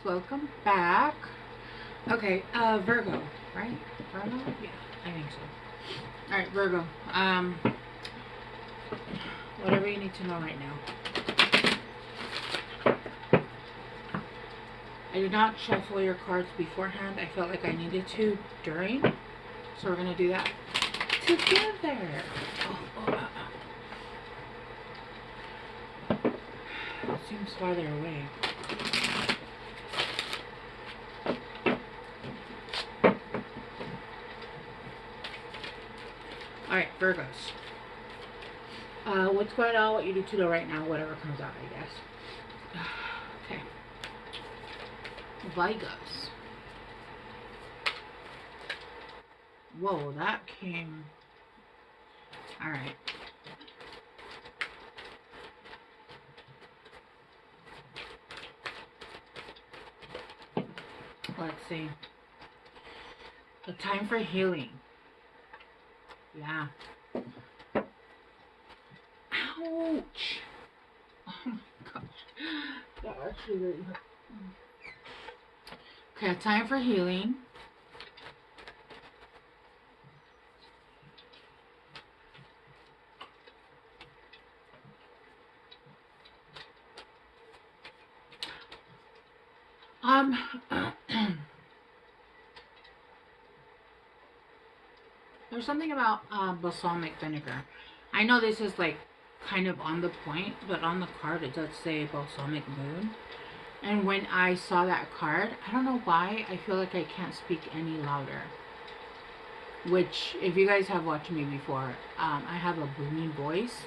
welcome back. Okay, Virgo, right? Virgo? Yeah, I think so. Alright, Virgo. Whatever you need to know right now. I did not shuffle your cards beforehand. I felt like I needed to during. So we're gonna do that together. It seems farther away. Alright, Virgos. What's going on? What you need to know right now? Whatever comes out, I guess. Okay. Virgos. Whoa, that came... Alright. Let's see. A time for healing. Yeah. Ouch. Oh my gosh. That actually really hurt. Okay, a time for healing. There's something about balsamic vinegar. I know this is like kind of on the point, but on the card it does say balsamic moon. And when I saw that card, I don't know why, I feel like I can't speak any louder. Which, if you guys have watched me before, I have a booming voice.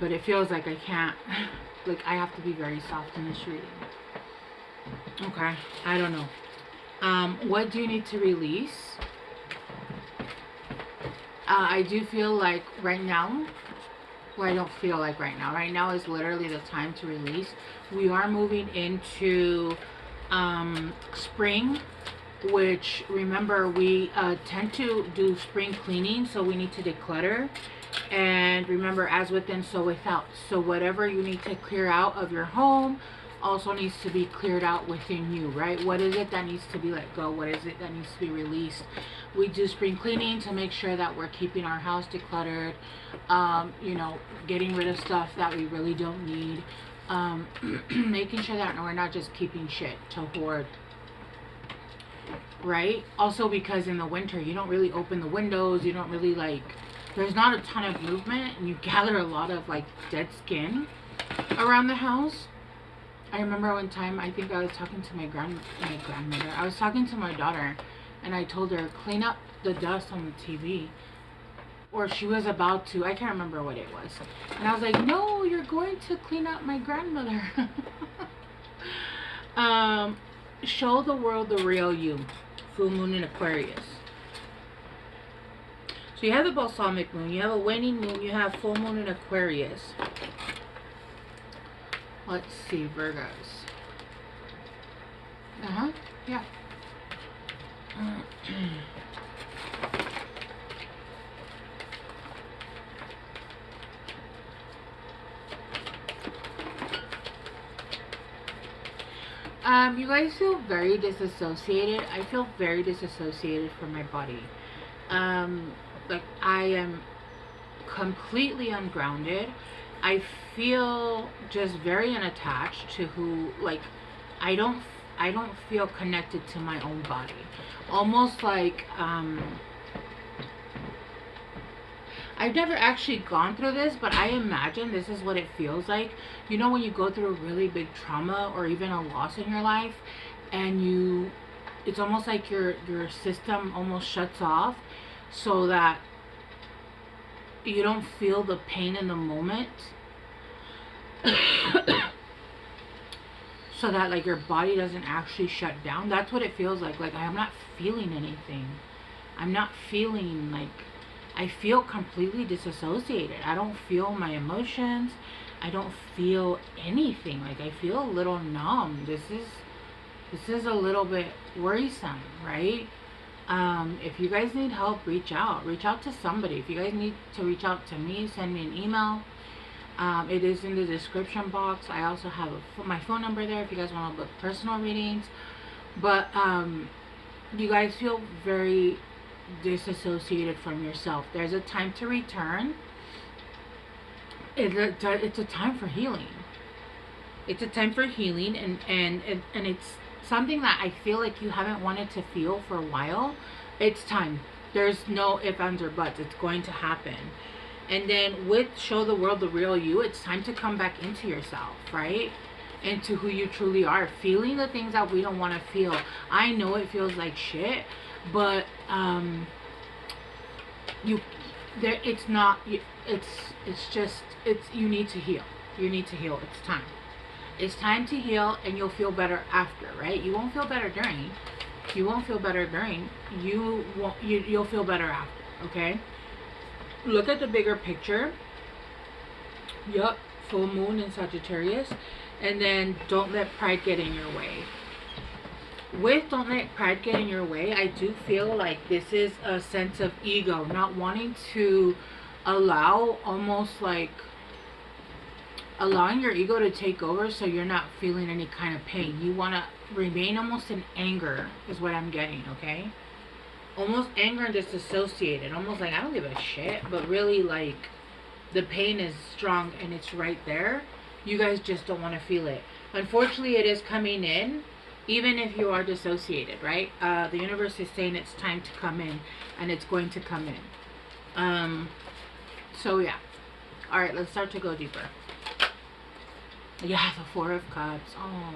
But it feels like I can't, like I have to be very soft in this reading. Okay, I don't know. What do you need to release? I do feel like right now, well, I don't feel like right now. Right now is literally the time to release. We are moving into spring, which, remember, we tend to do spring cleaning, so we need to declutter. And remember, as within, so without. So whatever you need to clear out of your home also needs to be cleared out within you, right? What is it that needs to be let go? What is it that needs to be released? We do spring cleaning to make sure that we're keeping our house decluttered, you know, getting rid of stuff that we really don't need, making sure that we're not just keeping shit to hoard, right? Also, because in the winter you don't really open the windows, you don't really, like, there's not a ton of movement, and you gather a lot of like dead skin around the house. I remember one time, I think I was talking to my grandmother. I was talking to my daughter, and I told her, clean up the dust on the TV. Or she was about to. I can't remember what it was. And I was like, no, you're going to clean up my grandmother. Show the world the real you. Full moon in Aquarius. So you have the balsamic moon, you have a waning moon, you have full moon in Aquarius. Let's see, Virgos. Yeah. You guys feel very disassociated. I feel very disassociated from my body. Like I am completely ungrounded. I feel just very unattached to who, like, I don't feel connected to my own body. Almost like I've never actually gone through this, but I imagine this is what it feels like. You know, when you go through a really big trauma or even a loss in your life, and it's almost like your system almost shuts off, so that you don't feel the pain in the moment. So that, like, your body doesn't actually shut down. That's what it feels like. Like, I'm not feeling anything. I'm not feeling, like, I feel completely disassociated. I don't feel my emotions. I don't feel anything. Like, I feel a little numb. This is a little bit worrisome, right? If you guys need help, reach out to somebody. If you guys need to reach out to me, send me an email. It is in the description box. I also have my phone number there if you guys want to book personal readings. But you guys feel very disassociated from yourself. There's a time to return. It's a time for healing. It's a time for healing, and it's something that I feel like you haven't wanted to feel for a while. It's time. There's no ifs, ands, or buts. It's going to happen. And then with Show the World the Real You, it's time to come back into yourself, right? Into who you truly are. Feeling the things that we don't want to feel. I know it feels like shit, but it's not, you need to heal. You need to heal. It's time. It's time to heal, and you'll feel better after, right? You won't feel better during. You won't feel better during. You'll feel better after, okay? Look at the bigger picture. Yup, full moon in Sagittarius. And then don't let pride get in your way. With don't let pride get in your way, I do feel like this is a sense of ego, not wanting to allow, almost like allowing your ego to take over, so you're not feeling any kind of pain. You want to remain almost in anger is what I'm getting, okay? Almost anger and disassociated. Almost like I don't give a shit, but really like the pain is strong and it's right there. You guys just don't want to feel it. Unfortunately, it is coming in, even if you are dissociated, right? The universe is saying it's time to come in, and it's going to come in. So yeah. All right, let's start to go deeper. Yeah, the Four of Cups. Oh.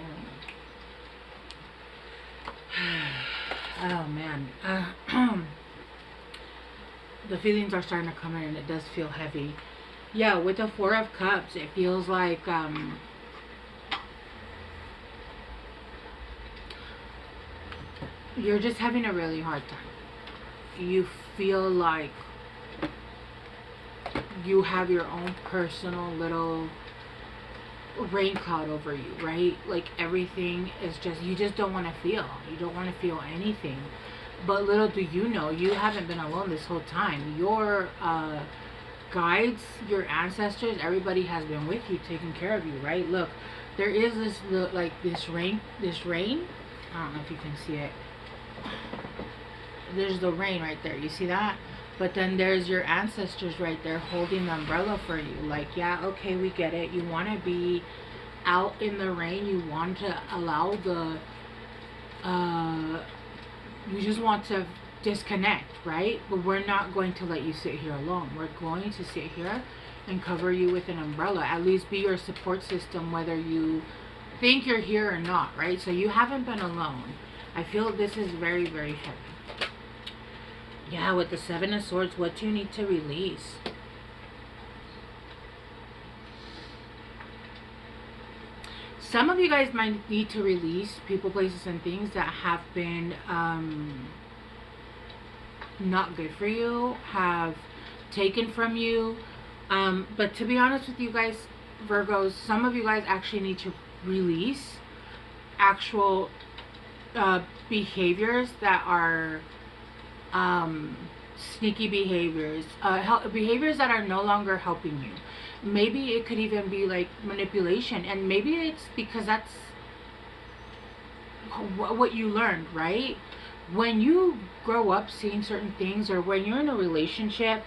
Oh man. The feelings are starting to come in, and it does feel heavy. Yeah, with the Four of Cups, it feels like you're just having a really hard time. You feel like you have your own personal little rain cloud over you, right? Like everything is just, you just don't want to feel. You don't want to feel anything. But little do you know, you haven't been alone this whole time. Your guides, your ancestors, everybody has been with you, taking care of you, right? Look, there is this, like this rain. I don't know if you can see it. There's the rain right there. You see that? But then there's your ancestors right there holding the umbrella for you. Like, yeah, okay, we get it. You want to be out in the rain. You want to allow the, you just want to disconnect, right? But we're not going to let you sit here alone. We're going to sit here and cover you with an umbrella. At least be your support system, whether you think you're here or not, right? So you haven't been alone. I feel this is very, very heavy. Yeah, with the Seven of Swords, what do you need to release? Some of you guys might need to release people, places, and things that have been not good for you, have taken from you. But to be honest with you guys, Virgos, some of you guys actually need to release actual behaviors that are sneaky behaviors, behaviors that are no longer helping you. Maybe it could even be like manipulation, and maybe it's because that's what you learned, right? When you grow up seeing certain things, or when you're in a relationship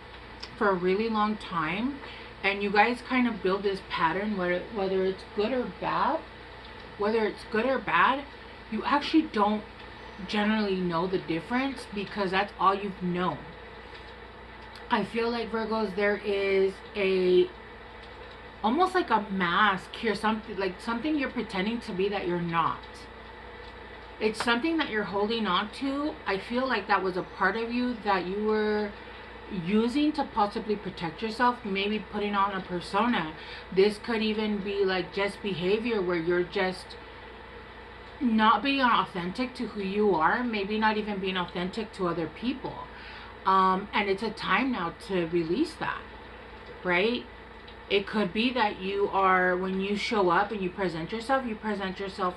for a really long time and you guys kind of build this pattern, whether it's good or bad, you actually don't generally know the difference, because that's all you've known. I feel like, Virgos, there is almost like a mask here, something you're pretending to be that you're not. It's something that you're holding on to. I feel like that was a part of you that you were using to possibly protect yourself, maybe putting on a persona. This could even be like just behavior where you're just not being authentic to who you are, maybe not even being authentic to other people. And it's a time now to release that, right? It could be that you are, when you show up and you present yourself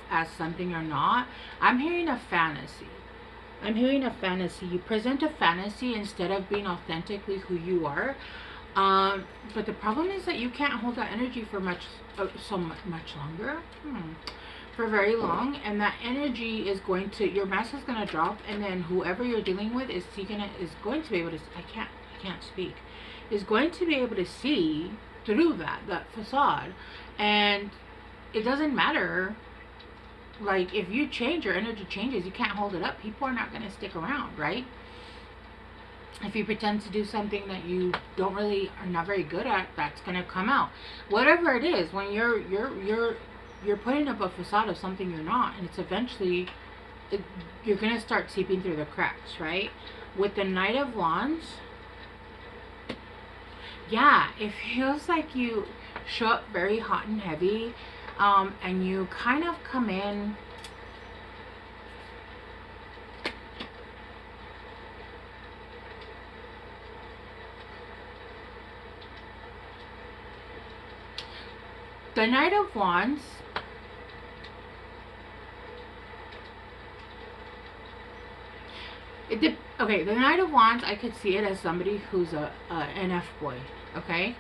as something you're not. I'm hearing a fantasy. You present a fantasy instead of being authentically who you are. But the problem is that you can't hold that energy for much longer. For very long, and that energy is going to, your mask is going to drop, and then whoever you're dealing with is going to be able to, I can't speak, is going to be able to see through that facade. And it doesn't matter, like, if you change, your energy changes, you can't hold it up, people are not going to stick around, right? If you pretend to do something that you are not very good at, that's going to come out. Whatever it is, when you're putting up a facade of something you're not, and it's eventually, you're going to start seeping through the cracks, right? With the Knight of Wands, yeah, it feels like you show up very hot and heavy, and you kind of come in, the Knight of Wands, okay, the Knight of Wands, I could see it as somebody who's an F-boy, okay?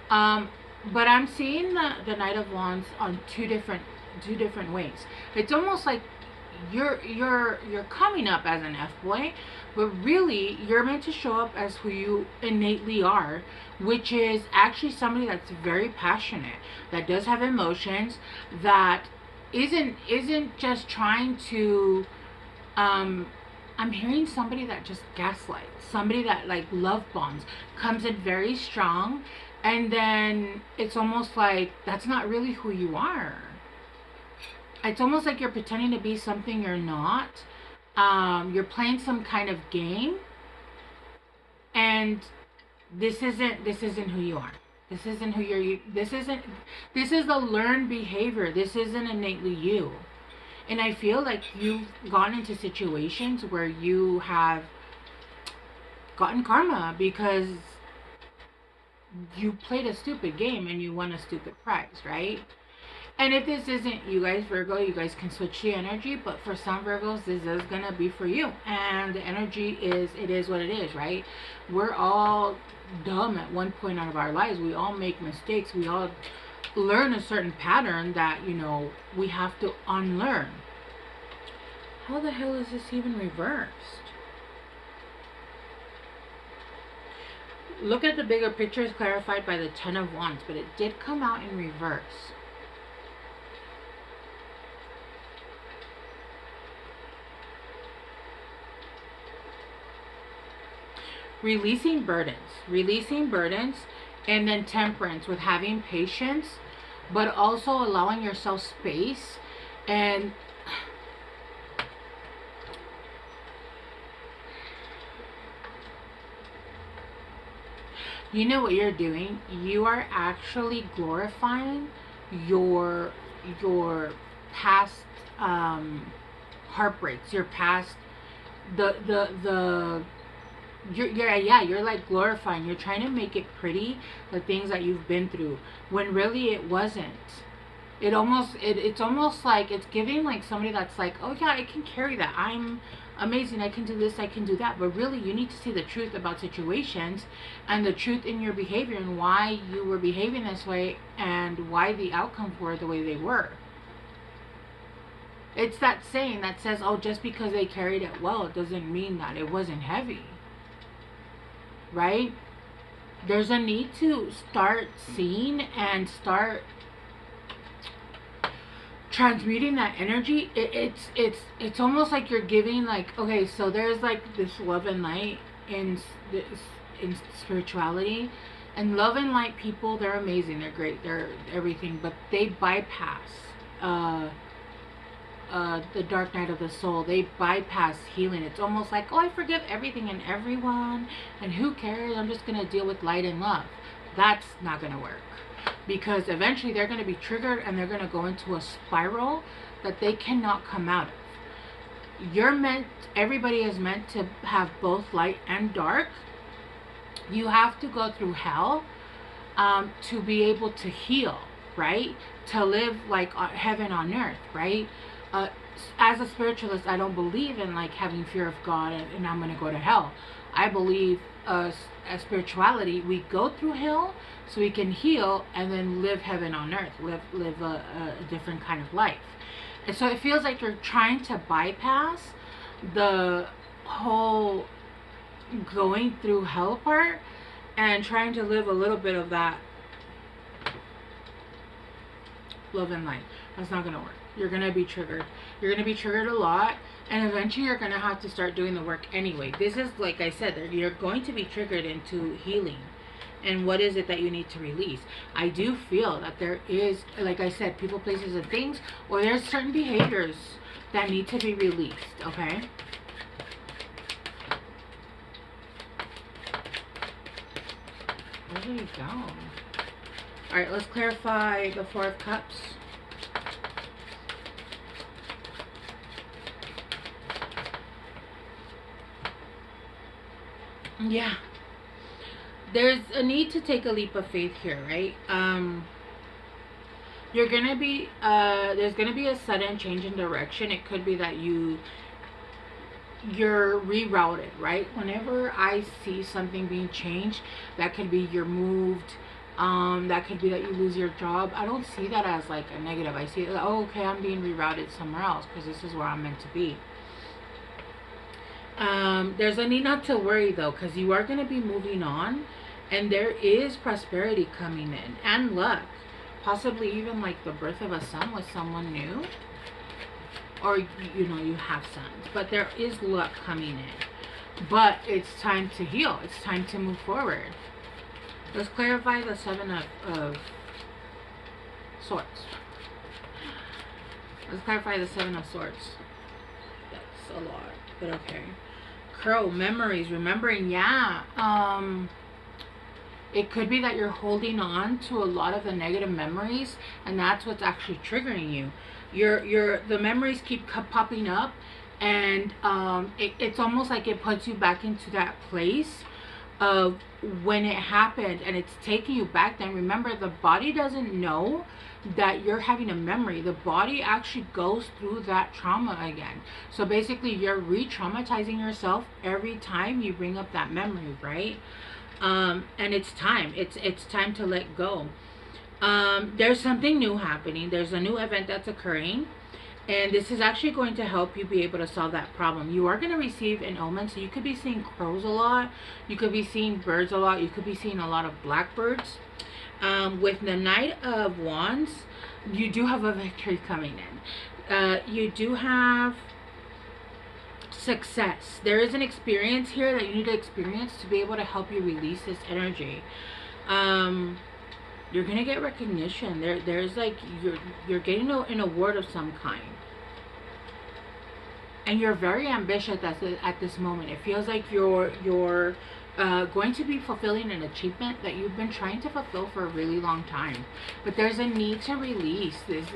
But I'm seeing the Knight of Wands on two different ways. It's almost like you're coming up as an F-boy, but really you're meant to show up as who you innately are, which is actually somebody that's very passionate, that does have emotions, that isn't just trying to, I'm hearing somebody that just gaslights, somebody that like love bombs, comes in very strong, and then it's almost like that's not really who you are. It's almost like you're pretending to be something you're not. You're playing some kind of game, and this isn't who you are. This isn't who you're. This is a learned behavior. This isn't innately you. And I feel like you've gone into situations where you have gotten karma because you played a stupid game and you won a stupid prize, right? And if this isn't you guys, Virgo, you guys can switch the energy, but for some Virgos, this is going to be for you. And the energy it is what it is, right? We're all dumb at one point out of our lives. We all make mistakes. We all learn a certain pattern that, we have to unlearn. How the hell is this even reversed? Look at the bigger picture, is clarified by the Ten of Wands, but it did come out in reverse. Releasing burdens, and then Temperance with having patience, but also allowing yourself space. And you know what you're doing? You are actually glorifying your past heartbreaks, your past you're like glorifying, you're trying to make it pretty, the things that you've been through, when really it wasn't. It's almost like it's giving like somebody that's like, oh yeah, I can carry that, I'm amazing, I can do this, I can do that, but really you need to see the truth about situations and the truth in your behavior and why you were behaving this way and why the outcomes were the way they were. It's that saying that says, oh, just because they carried it well, it doesn't mean that it wasn't heavy. Right? There's a need to start seeing and start transmuting that energy. It's almost like you're giving, like, okay, so there's like this love and light in spirituality, and love and light people, they're amazing, they're great, they're everything, but they bypass the dark night of the soul. They bypass healing. It's almost like, oh, I forgive everything and everyone, and who cares, I'm just going to deal with light and love. That's not going to work, because eventually they're going to be triggered and they're going to go into a spiral that they cannot come out of. Everybody is meant to have both light and dark. You have to go through hell to be able to heal, right? To live like heaven on earth, right? As a spiritualist, I don't believe in like having fear of God and I'm going to go to hell. I believe spirituality, we go through hell so we can heal and then live heaven on earth, live a different kind of life. And so it feels like you're trying to bypass the whole going through hell part and trying to live a little bit of that love and light. That's not going to work. You're going to be triggered. You're going to be triggered a lot, and eventually you're going to have to start doing the work anyway. This is, like I said, you're going to be triggered into healing. And what is it that you need to release? I do feel that there is, like I said, people, places, and things, or there's certain behaviors that need to be released, okay? Where did he go? Alright, let's clarify the Four of Cups. Yeah. There's a need to take a leap of faith here, right? You're gonna be there's gonna be a sudden change in direction. It could be that you're rerouted, right? Whenever I see something being changed, that could be you're moved, that could be that you lose your job. I don't see that as like a negative. I see it like, oh, okay, I'm being rerouted somewhere else because this is where I'm meant to be. There's a need not to worry though, because you are going to be moving on, and there is prosperity coming in and luck, possibly even like the birth of a son with someone new, or you know, you have sons, but there is luck coming in. But it's time to heal. It's time to move forward. Let's clarify the Seven of Swords. Let's clarify the Seven of Swords. That's a lot, but okay. Crow, memories, remembering, yeah. It could be that you're holding on to a lot of the negative memories, and that's what's actually triggering you. The memories keep popping up, and it's almost like it puts you back into that place of when it happened, and it's taking you back. Then remember, the body doesn't know that you're having a memory. The body actually goes through that trauma again. So basically you're re-traumatizing yourself every time you bring up that memory, right? And it's time. It's time to let go. There's something new happening. There's a new event that's occurring, and this is actually going to help you be able to solve that problem. You are going to receive an omen, so you could be seeing crows a lot. You could be seeing birds a lot. You could be seeing a lot of blackbirds. With the Knight of Wands, you do have a victory coming in. You do have success. There is an experience here that you need to experience to be able to help you release this energy. You're gonna get recognition. There's like you're getting an award of some kind, and you're very ambitious at this moment. It feels like you're going to be fulfilling an achievement that you've been trying to fulfill for a really long time. But there's a need to release this.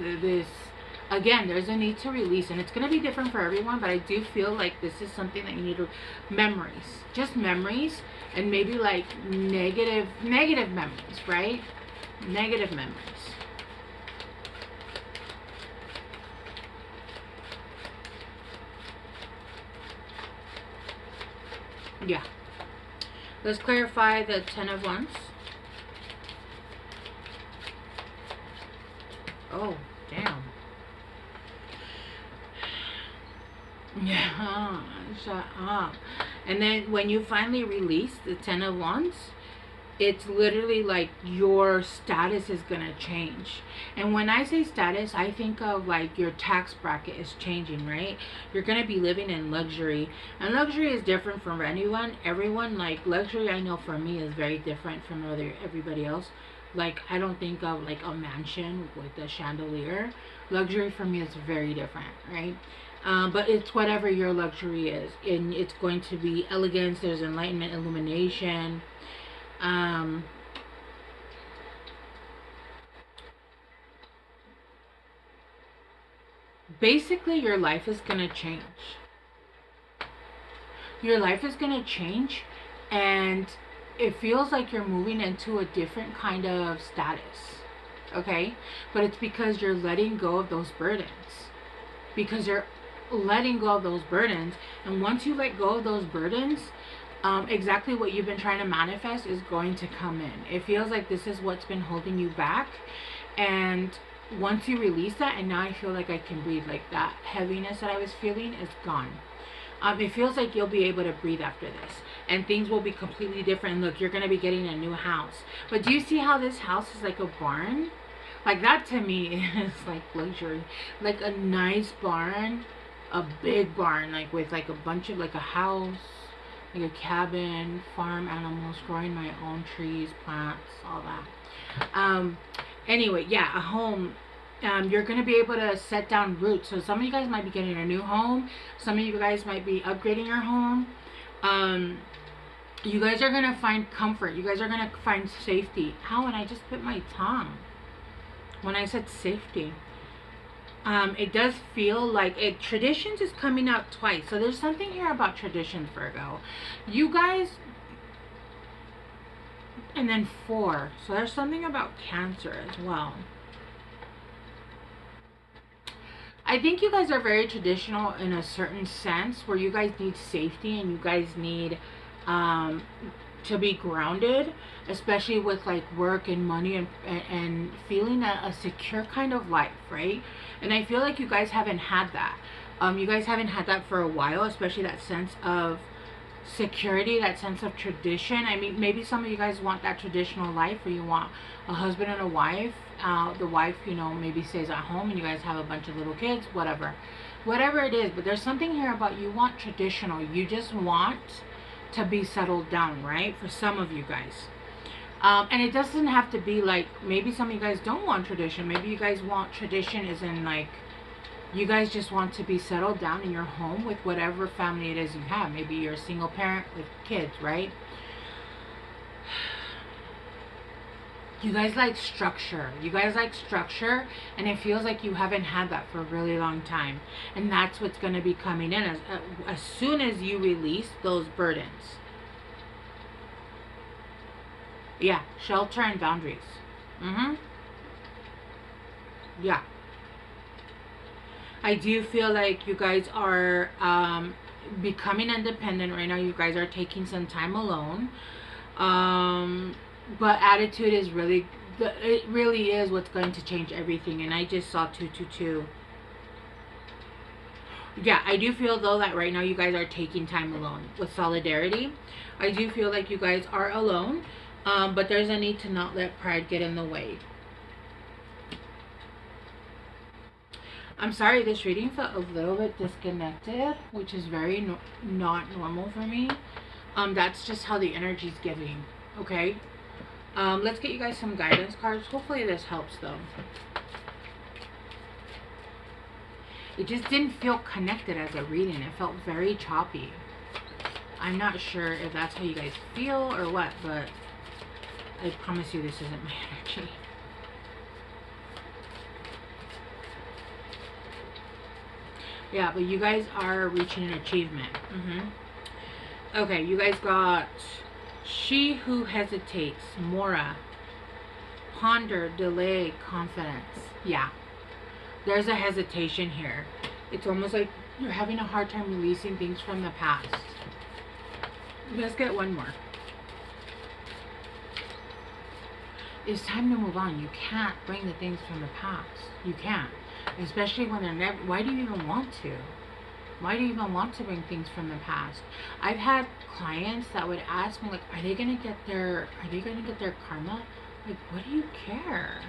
Again, there's a need to release, and it's going to be different for everyone, but I do feel like this is something that you need to, memories, just memories, and maybe like negative memories, right? Negative memories. Yeah. Let's clarify the Ten of Wands. Oh, damn. Yeah, shut up. And then when you finally release the Ten of Wands, it's literally like your status is gonna change. And when I say status, I think of like your tax bracket is changing, right? You're gonna be living in luxury, and luxury is different from everyone. Like luxury, I know for me, is very different from everybody else. Like I don't think of like a mansion with a chandelier. Luxury for me is very different, right? But it's whatever your luxury is, and it's going to be elegance. There's enlightenment, illumination. Basically your life is going to change. Your life is going to change, and it feels like you're moving into a different kind of status, okay? But it's because you're letting go of those burdens. Because you're letting go of those burdens, and once you let go of those burdens, exactly what you've been trying to manifest is going to come in. It feels like this is what's been holding you back. And once you release that, and now I feel like I can breathe, like that heaviness that I was feeling is gone. It feels like you'll be able to breathe after this, and things will be completely different. Look, you're going to be getting a new house. But do you see how this house is like a barn? Like that to me is like luxury. Like a nice barn, a big barn, like with like a bunch of, like a house, like a cabin, farm animals, growing my own trees, plants, all that. Anyway, yeah, a home. You're going to be able to set down roots. So some of you guys might be getting a new home. Some of you guys might be upgrading your home. You guys are going to find comfort. You guys are going to find safety. How? And I just bit my tongue when I said safety. It does feel like it. Traditions is coming out twice. So there's something here about traditions, Virgo. You guys, and then 4. So there's something about Cancer as well. I think you guys are very traditional in a certain sense, where you guys need safety and you guys need to be grounded, especially with like work and money and feeling a secure kind of life, right? And I feel like you guys haven't had that. You guys haven't had that for a while, especially that sense of security, that sense of tradition. I mean, maybe some of you guys want that traditional life where you want a husband and a wife. The wife, you know, maybe stays at home and you guys have a bunch of little kids, whatever it is. But there's something here about you want traditional. You just want to be settled down, right? For some of you guys. And it doesn't have to be like, maybe some of you guys don't want tradition. Maybe you guys want tradition as in like, you guys just want to be settled down in your home with whatever family it is you have. Maybe you're a single parent with kids, right? You guys like structure. You guys like structure, and it feels like you haven't had that for a really long time. And that's what's going to be coming in as soon as you release those burdens. Yeah, shelter and boundaries. Yeah. I do feel like you guys are becoming independent right now. You guys are taking some time alone. But attitude is really, it really is what's going to change everything. And I just saw 222. Yeah, I do feel though that right now you guys are taking time alone with solidarity. I do feel like you guys are alone, but there's a need to not let pride get in the way. I'm sorry, this reading felt a little bit disconnected, which is very not normal for me. That's just how the energy's giving, okay? Let's get you guys some guidance cards. Hopefully this helps though. It just didn't feel connected as a reading. It felt very choppy. I'm not sure if that's how you guys feel or what, but I promise you this isn't my energy. Yeah, but you guys are reaching an achievement. Okay, you guys got She Who Hesitates, Mora, Ponder, Delay, Confidence. Yeah, there's a hesitation here. It's almost like you're having a hard time releasing things from the past. Let's get one more. It's time to move on. You can't bring the things from the past. You can't. Especially when they're never. Why do you even want to? Why do you even want to bring things from the past? I've had clients that would ask me, like, are they gonna get their karma? Like, what do you care?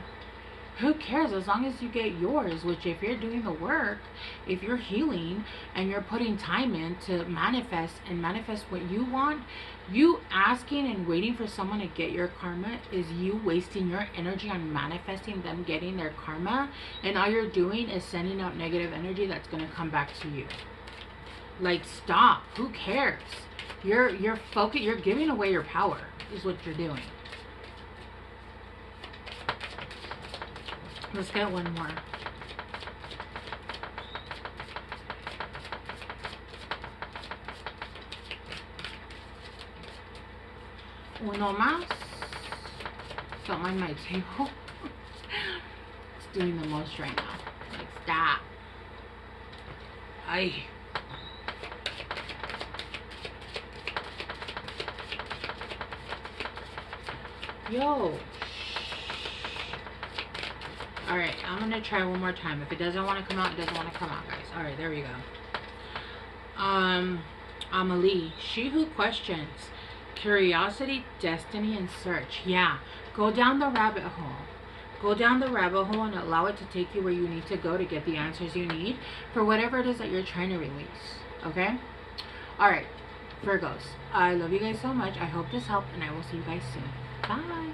Who cares as long as you get yours? Which, if you're doing the work, if you're healing and you're putting time in to manifest what you want, you asking and waiting for someone to get your karma is you wasting your energy on manifesting them getting their karma, and all you're doing is sending out negative energy that's going to come back to you. Like, stop. Who cares? You're focused. You're giving away your power is what you're doing. Let's get one more. Uno más. Don't mind my table. It's doing the most right now. Like, stop. Ay. Yo. Alright, I'm going to try one more time. If it doesn't want to come out, it doesn't want to come out, guys. Alright, there we go. Amelie, she who questions. Curiosity, destiny, and search. Yeah, go down the rabbit hole. Go down the rabbit hole and allow it to take you where you need to go to get the answers you need for whatever it is that you're trying to release. Okay? Alright, Virgos, I love you guys so much. I hope this helped, and I will see you guys soon. Bye.